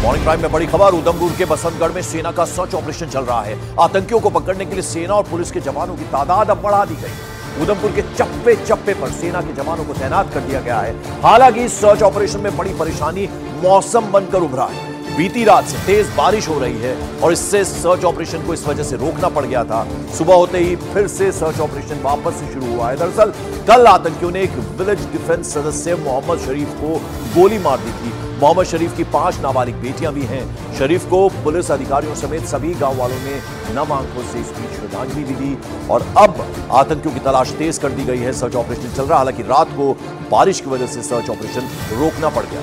Morning prime में बड़ी खबर, उधमपुर के बसंतगढ़ में सेना का सर्च ऑपरेशन चल रहा है। आतंकियों को पकड़ने के लिए सेना और पुलिस के जवानों की तादाद अब बढ़ा दी गई। उधमपुर के चप्पे चप्पे पर सेना के जवानों को तैनात कर दिया गया है। हालांकि इस सर्च ऑपरेशन में बड़ी परेशानी मौसम बनकर उभरा है। बीती रात से तेज बारिश हो रही है और इससे सर्च ऑपरेशन को इस वजह से रोकना पड़ गया था। सुबह होते ही फिर से सर्च ऑपरेशन वापस से शुरू हुआ है। दरअसल कल आतंकियों ने एक विलेज डिफेंस सदस्य मोहम्मद शरीफ को गोली मार दी थी। मोहम्मद शरीफ की 5 नाबालिग बेटियां भी हैं। शरीफ को पुलिस अधिकारियों समेत सभी गांव वालों ने नम आंखों से इस बीच श्रद्धांजलि भी दी और अब आतंकियों की तलाश तेज कर दी गई है। सर्च ऑपरेशन चल रहा है। हालांकि रात को बारिश की वजह से सर्च ऑपरेशन रोकना पड़ गया।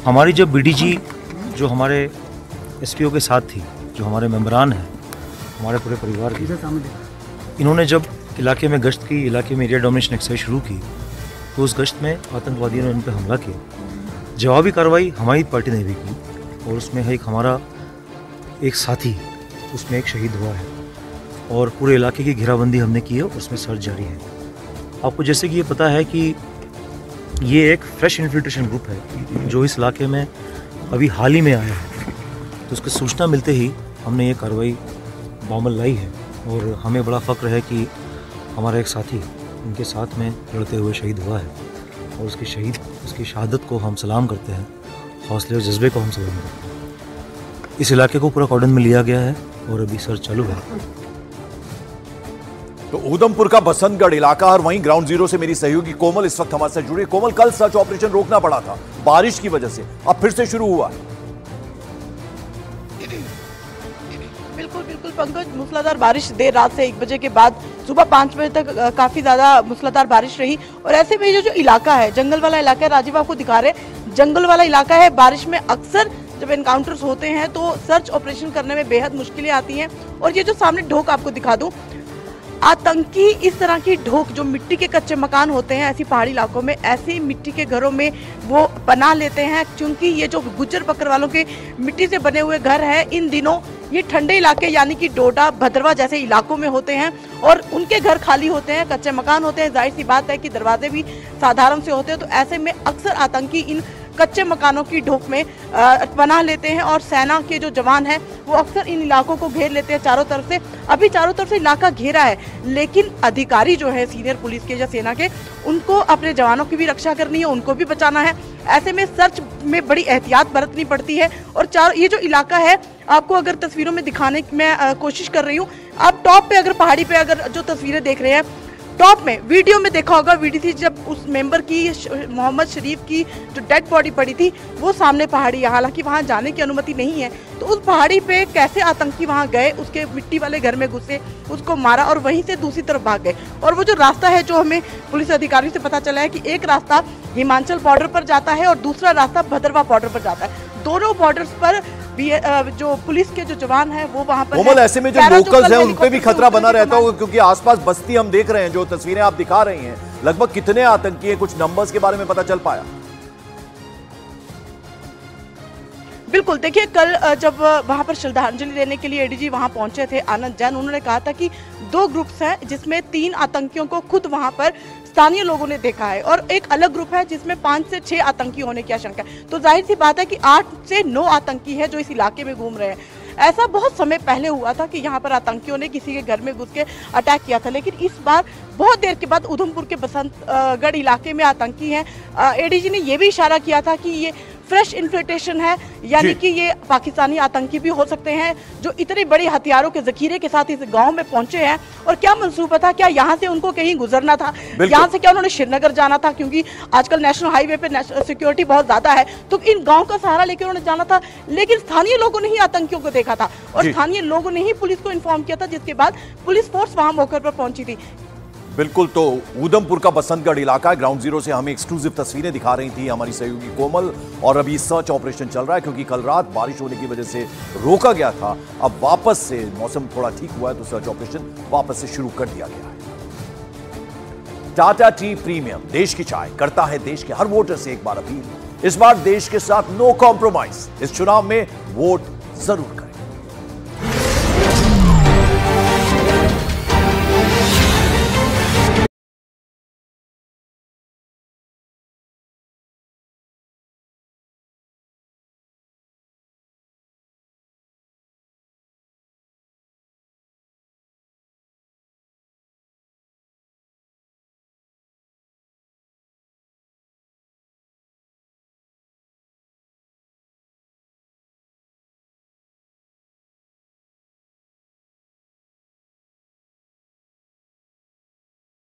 हमारी जो बीडीजी जो हमारे एसपीओ के साथ थी, जो हमारे मेंबरान हैं, हमारे पूरे परिवार की, इन्होंने जब इलाके में गश्त की, इलाके में एरिया डोमिनेशन एक्सरसाइज शुरू की, तो उस गश्त में आतंकवादियों ने उन पर हमला किया। जवाबी कार्रवाई हमारी पार्टी ने भी की और उसमें एक हमारा एक साथी, उसमें एक शहीद हुआ है और पूरे इलाके की घेराबंदी हमने की है और उसमें सर्च जारी है। आपको जैसे कि ये पता है कि ये एक फ्रेश इन्फिल्ट्रेशन ग्रुप है जो इस इलाके में अभी हाल ही में आया है, तो उसकी सूचना मिलते ही हमने ये कार्रवाई बामल लाई है और हमें बड़ा फ़ख्र है कि हमारा एक साथी उनके साथ में लड़ते हुए शहीद हुआ है और उसकी शहादत को हम सलाम करते हैं, हौसले और जज्बे को हम सलाम करते हैं। इस इलाके को पूरा कॉर्डन में लिया गया है और अभी सर्च चालू है। तो उधमपुर का बसंतगढ़ इलाका और वहीं ग्राउंड जीरो से मेरी सहयोगी कोमल इस वक्त हमारे साथ जुड़ी। कोमल, कल सर्च ऑपरेशन रोकना पड़ा था बारिश की वजह से, अब फिर से शुरू हुआ। बिल्कुल बिल्कुल पंकज, मूसलाधार बारिश देर रात से 1 बजे के बाद सुबह 5 बजे तक काफी ज्यादा मूसलाधार बारिश रही और ऐसे में जो इलाका है, जंगल वाला इलाका है, राजीव आपको दिखा रहे, जंगल वाला इलाका है। बारिश में अक्सर जब एनकाउंटर्स होते हैं तो सर्च ऑपरेशन करने में बेहद मुश्किलें आती हैं। और ये जो सामने ढोक आपको दिखा दूं, आतंकी इस तरह की ढोक, जो मिट्टी के कच्चे मकान होते हैं ऐसी पहाड़ी इलाकों में, ऐसे मिट्टी के घरों में वो पनाह लेते हैं, क्योंकि ये जो गुज्जर बकरवालों के मिट्टी से बने हुए घर हैं, इन दिनों ये ठंडे इलाके यानी कि डोडा, भद्रवा जैसे इलाकों में होते हैं और उनके घर खाली होते हैं, कच्चे मकान होते हैं। जाहिर सी बात है कि दरवाजे भी साधारण से होते हैं, तो ऐसे में अक्सर आतंकी इन कच्चे मकानों की ढोक में पनाह लेते हैं और सेना के जो जवान हैं वो अक्सर इन इलाकों को घेर लेते हैं चारों तरफ से। अभी चारों तरफ से इलाका घेरा है, लेकिन अधिकारी जो है सीनियर पुलिस के या सेना के, उनको अपने जवानों की भी रक्षा करनी है, उनको भी बचाना है। ऐसे में सर्च में बड़ी एहतियात बरतनी पड़ती है। और ये जो इलाका है, आपको अगर तस्वीरों में दिखाने की मैं कोशिश कर रही हूँ, आप टॉप पे अगर पहाड़ी पे अगर जो तस्वीरें देख रहे हैं, टॉप में वीडियो में देखा होगा, वीडियो जब उस मेंबर की, मोहम्मद शरीफ की जो डेड बॉडी पड़ी थी, वो सामने पहाड़ी है। हालांकि वहां जाने की अनुमति नहीं है, तो उस पहाड़ी पे कैसे आतंकी वहां गए, उसके मिट्टी वाले घर में घुसे, उसको मारा और वहीं से दूसरी तरफ भाग गए। और वो जो रास्ता है, जो हमें पुलिस अधिकारियों से पता चला है कि एक रास्ता हिमाचल बॉर्डर पर जाता है और दूसरा रास्ता भद्रवा बॉर्डर पर जाता है। दोनों बॉर्डर्स पर जो पुलिस के जो जवान हैं वो वहां पर कोमल, ऐसे में जो लोकल्स हैं उन पे भी खतरा बना रहता होगा, क्योंकि आसपास बस्ती हम देख रहे हैं, जो तस्वीरें आप दिखा रही हैं, लगभग कितने आतंकी हैं, कुछ नंबर्स के बारे में पता चल पाया? बिल्कुल, देखिए कल जब वहां पर श्रद्धांजलि देने के लिए एडीजी वहां पहुंचे थे, आनंद जैन, उन्होंने कहा था कि 2 ग्रुप्स हैं जिसमें 3 आतंकियों को खुद वहां पर स्थानीय लोगों ने देखा है और एक अलग ग्रुप है जिसमें 5 से 6 आतंकी होने की आशंका है। तो जाहिर सी बात है कि 8 से 9 आतंकी है जो इस इलाके में घूम रहे हैं। ऐसा बहुत समय पहले हुआ था कि यहाँ पर आतंकियों ने किसी के घर में घुस के अटैक किया था, लेकिन इस बार बहुत देर के बाद उधमपुर के बसंतगढ़ इलाके में आतंकी हैं। एडीजी ने यह भी इशारा किया था कि ये फ्रेश इन्फिल्ट्रेशन है, यानी कि ये पाकिस्तानी आतंकी भी हो सकते हैं जो इतने बड़े हथियारों के जखीरे के साथ इस गांव में पहुंचे हैं। और क्या मंसूबा था, क्या यहाँ से उनको कहीं गुजरना था, यहाँ से क्या उन्होंने श्रीनगर जाना था, क्योंकि आजकल नेशनल हाईवे पे सिक्योरिटी बहुत ज्यादा है, तो इन गाँव का सहारा लेकर उन्होंने जाना था। लेकिन स्थानीय लोगों ने ही आतंकियों को देखा था और स्थानीय लोगों ने ही पुलिस को इन्फॉर्म किया था, जिसके बाद पुलिस फोर्स वहां मौके पर पहुंची थी। बिल्कुल, तो उधमपुर का बसंतगढ़ इलाका ग्राउंड जीरो से हमें एक्सक्लूसिव तस्वीरें दिखा रही थी हमारी सहयोगी कोमल। और अभी सर्च ऑपरेशन चल रहा है, क्योंकि कल रात बारिश होने की वजह से रोका गया था। अब वापस से मौसम थोड़ा ठीक हुआ है, तो सर्च ऑपरेशन वापस से शुरू कर दिया गया है। टाटा टी प्रीमियम, देश की चाय, करता है देश के हर वोटर से एक बार अपील। इस बार देश के साथ नो कॉम्प्रोमाइज, इस चुनाव में वोट जरूर